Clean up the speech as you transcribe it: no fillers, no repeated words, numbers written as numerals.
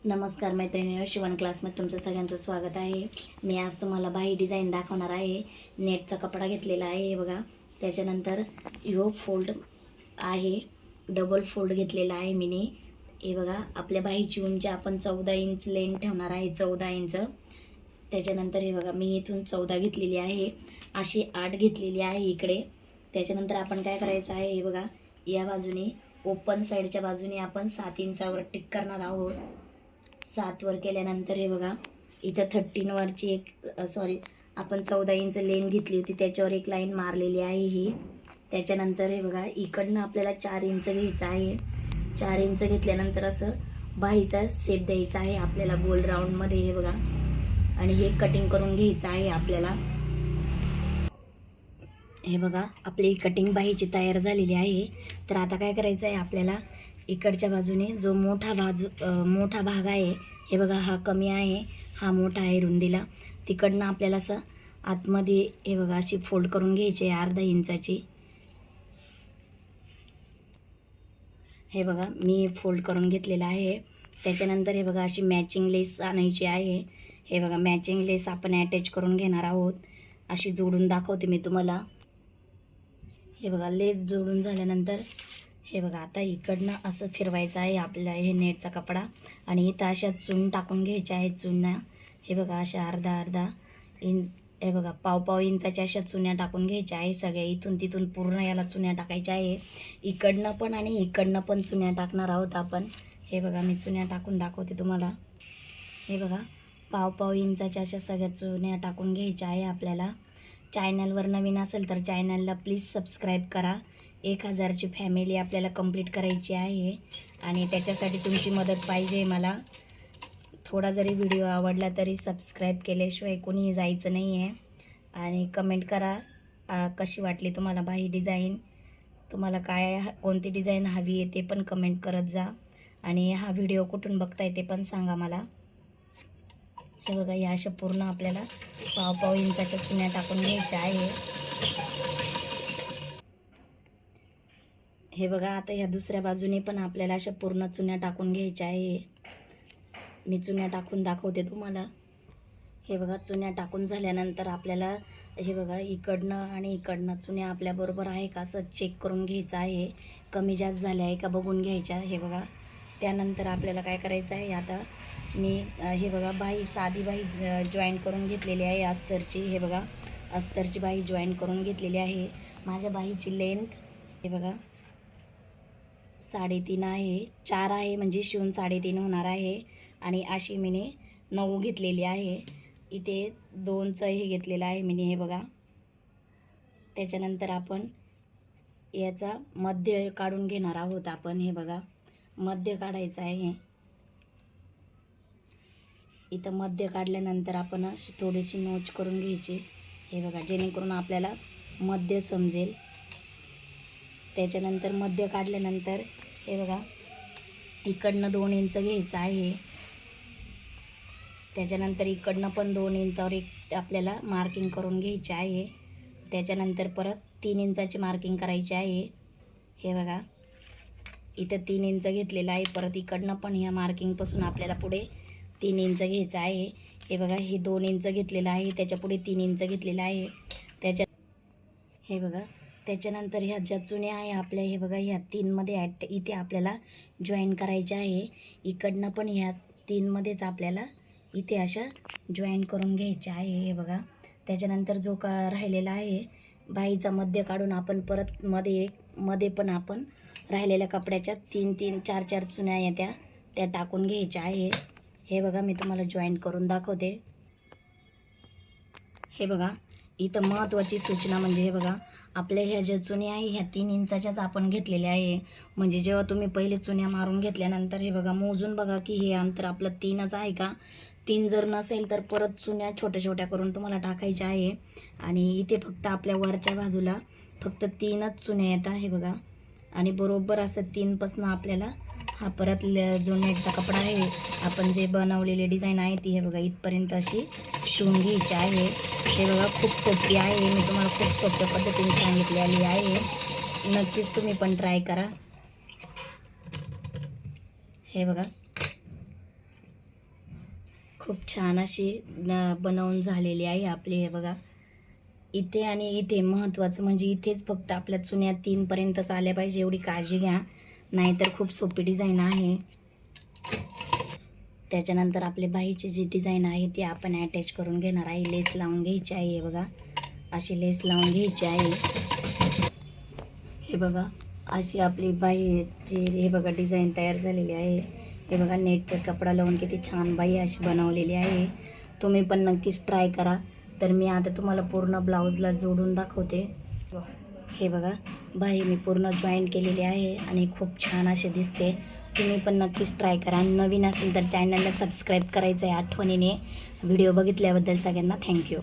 नमस्कार मैत्रिणींनो, शिवण क्लासमध्ये तुमचं सगळ्यांचं स्वागत आहे. मी आज तुम्हाला बाही डिझाईन दाखवणार आहे. नेटचा कपडा घेतलेला आहे हे बघा. त्याच्यानंतर यो फोल्ड आहे, डबल फोल्ड घेतलेला आहे मीने. हे बघा, आपल्या बाहीची उंची आपण 14 इंच लेंथ ठेवणार आहे, 14 इंच. त्याच्यानंतर हे बघा, मी इथून 14 घेतलेली आहे, अशी 8 घेतलेली आहे इकडे. त्याच्यानंतर आपण काय करायचं आहे, हे बघा, या बाजूने ओपन साईडच्या बाजूने आपण 7 इंचावर टिक करणार आहोत. 7 वर केल्यानंतर हे बघा, इथं 13 वरची एक आपण 14 इंच लेन घेतली होती, त्याच्यावर एक लाईन मारलेली आहे ही. त्याच्यानंतर हे बघा, इकडनं आपल्याला 4 इंच घ्यायचं आहे. 4 इंच घेतल्यानंतर असं बाहीचा शेप द्यायचा आहे आपल्याला गोल राऊंडमध्ये हे बघा. आणि हे कटिंग करून घ्यायचं आहे आपल्याला. हे बघा, आपली कटिंग बाहीची तयार झालेली आहे. तर आता काय करायचं आहे आपल्याला, इकडच्या बाजूने जो मोठा भाग आहे हे बघा, हा कमी आहे, हा मोठा आहे रुंदीला. तिकडनं आपल्याला असं आतमध्ये हे बघा अशी फोल्ड करून घ्यायची आहे अर्धा इंचाची. हे बघा, मी फोल्ड करून घेतलेला आहे. त्याच्यानंतर हे बघा, अशी मॅचिंग लेस आणायची आहे. हे बघा, मॅचिंग लेस आपण अटॅच करून घेणार आहोत. अशी जोडून दाखवते मी तुम्हाला. हे बघा, लेस जोडून झाल्यानंतर हे बघा, आता इकडनं असं फिरवायचं आहे आपल्याला हे नेटचा कपडा. आणि इथं अशा चून टाकून घ्यायच्या आहेत चुन्या. हे बघा, अशा अर्धा इंच, हे बघा, पाव इंचाच्या अशा चुन्या टाकून घ्यायच्या आहे सगळ्या. इथून तिथून पूर्ण याला चुन्या टाकायच्या आहे. इकडनं पण आणि इकडनं पण चुन्या टाकणार आहोत आपण. हे बघा, मी चुन्या टाकून दाखवते तुम्हाला. हे बघा, पाव इंचाच्या अशा सगळ्या चुन्या टाकून घ्यायच्या आहे आपल्याला. चॅनलवर नवीन असेल तर चॅनलला प्लीज सबस्क्राईब करा. 1000ची फॅमिली आपल्याला कंप्लीट करायची आहे आणि त्याच्यासाठी तुमची मदत पाहिजे मला. थोडा जरी व्हिडिओ आवडला तरी सबस्क्राईब केल्याशिवाय कोणीही जायचं नाही आहे. आणि कमेंट करा कशी वाटली तुम्हाला बाही डिझाईन. तुम्हाला कोणती डिझाईन हवी आहे ते पण कमेंट करत जा. आणि हा व्हिडिओ कुठून बघताय ते पण सांगा मला. हे बघा, या अशा पूर्ण आपल्याला पाव इंचाच्या चुन्या टाकून घ्यायच्या आहे. हे बघा, आता ह्या दुसऱ्या बाजूने पण आपल्याला अशा पूर्ण चुन्या टाकून घ्यायच्या आहे. मी चुन्या टाकून दाखवते तुम्हाला. हे बघा, चुन्या टाकून झाल्यानंतर आपल्याला हे बघा, इकडनं आणि इकडनं चुन्या आपल्या बरोबर आहे का असं चेक करून घ्यायचं आहे. कमी जास्त झाल्या आहे का बघून घ्यायच्या. हे बघा, त्यानंतर आपल्याला काय करायचं आहे, आता मी हे बघा, साधी बाही जॉईन करून घेतलेली आहे अस्तरची. हे बघा, अस्तरची बाही जॉईन करून घेतलेली आहे. माझ्या बाहीची लेंथ हे बघा 3.5 आहे. 4 आहे म्हणजे शिवून 3.5 होणार आहे. आणि अशी मीने 9 घेतलेली आहे. इथे 2चं हे घेतलेलं आहे मीने. हे बघा, त्याच्यानंतर आपण याचा मध्य काढून घेणार आहोत आपण. हे बघा, मध्य काढायचं आहे. इथं मध्य काढल्यानंतर आपण अशी थोडीशी नोच करून घ्यायची. हे बघा, जेणेकरून आपल्याला मध्य समजेल. त्याच्यानंतर मध्य काढल्यानंतर हे बघा, इकडनं 2 इंच घ्यायचं आहे. त्याच्यानंतर इकडनं पण 2 इंचावर एक आपल्याला मार्किंग करून घ्यायची आहे. त्याच्यानंतर परत 3 इंचाची मार्किंग करायची आहे. हे बघा, इथं 3 इंच घेतलेलं आहे. परत इकडनं पण ह्या मार्किंगपासून आपल्याला पुढे 3 इंच घ्यायचं आहे. हे बघा, हे 2 इंच घेतलेलं आहे, त्याच्या पुढे 3 इंच घेतलेलं आहे. हे बघा, त्याच्यानंतर ह्या ज्या चुन्या आहे आपल्या, हे बघा, ह्या 3मध्ये इथे आपल्याला जॉईन करायच्या आहे. इकडनं पण ह्या 3मध्येच आपल्याला इथे अशा जॉईन करून घ्यायच्या आहे. हे बघा, त्याच्यानंतर जो राहिलेला आहे बाहीचा मध्य काढून आपण परत मध्ये पण आपण राहिलेल्या कपड्याच्या 3-3, 4-4 चुन्या येत्या त्या टाकून घ्यायच्या आहे. हे बघा, मी तुम्हाला जॉईन करून दाखवते. हे बघा, इथं महत्त्वाची सूचना म्हणजे हे बघा, आपल्या ह्या ज्या चुन्या आहे ह्या 3 इंचाच्याच आपण घेतलेल्या आहे. म्हणजे जेव्हा तुम्ही पहिले चुन्या मारून घेतल्यानंतर हे बघा, मोजून बघा की हे अंतर आपलं 3च आहे का. 3 जर नसेल तर परत चुन्या छोट्या छोट्या करून तुम्हाला टाकायच्या आहे. आणि इथे फक्त आपल्या वरच्या बाजूला फक्त 3च चुन्या येतात. हे बघा, आणि बरोबर असं 3पासून आपल्याला हा परत जो नेटचा कपडा आहे आपण जे बनवलेले डिझाईन आहे ती हे बघा, इथपर्यंत अशी शिवून घ्यायची आहे. हे बघा, खूप सोपी आहे. मी तुम्हाला खूप सोप्या पद्धतीने सांगितलेली आहे. नक्कीच तुम्ही पण ट्राय करा. हे बघा, खूप छान अशी बनवून झालेली आहे आपली. हे बघा, इथे आणि इथे महत्त्वाचं म्हणजे इथेच फक्त आपल्या चुन्या 3 पर्यंतच आल्या पाहिजे एवढी काळजी घ्या, नाहीतर खूप सोपी डिझाईन आहे. त्याच्यानंतर आपले बाहीची जी डिझाईन आहे ती आपण अटॅच करून घेणार आहे. लेस लावून घ्यायची आहे. हे बघा, अशी लेस लावून घ्यायची आहे. हे बघा, अशी आपली बाहीची हे बघा डिझाईन तयार झालेली आहे. हे बघा, नेटचा कपडा लावून किती छान बाही अशी बनवलेली आहे. तुम्ही पण नक्कीच ट्राय करा. तर मी आता तुम्हाला पूर्ण ब्लाऊजला जोडून दाखवते. हे बघा, बाही मी पूर्ण जॉईन केलेली आहे आणि खूप छान असे दिसते. तुम्ही पण नक्कीच ट्राय करा. नवीन असेल तर चॅनलला सबस्क्राईब करायचं आहे आठवणीने. व्हिडिओ बघितल्याबद्दल सगळ्यांना थँक्यू.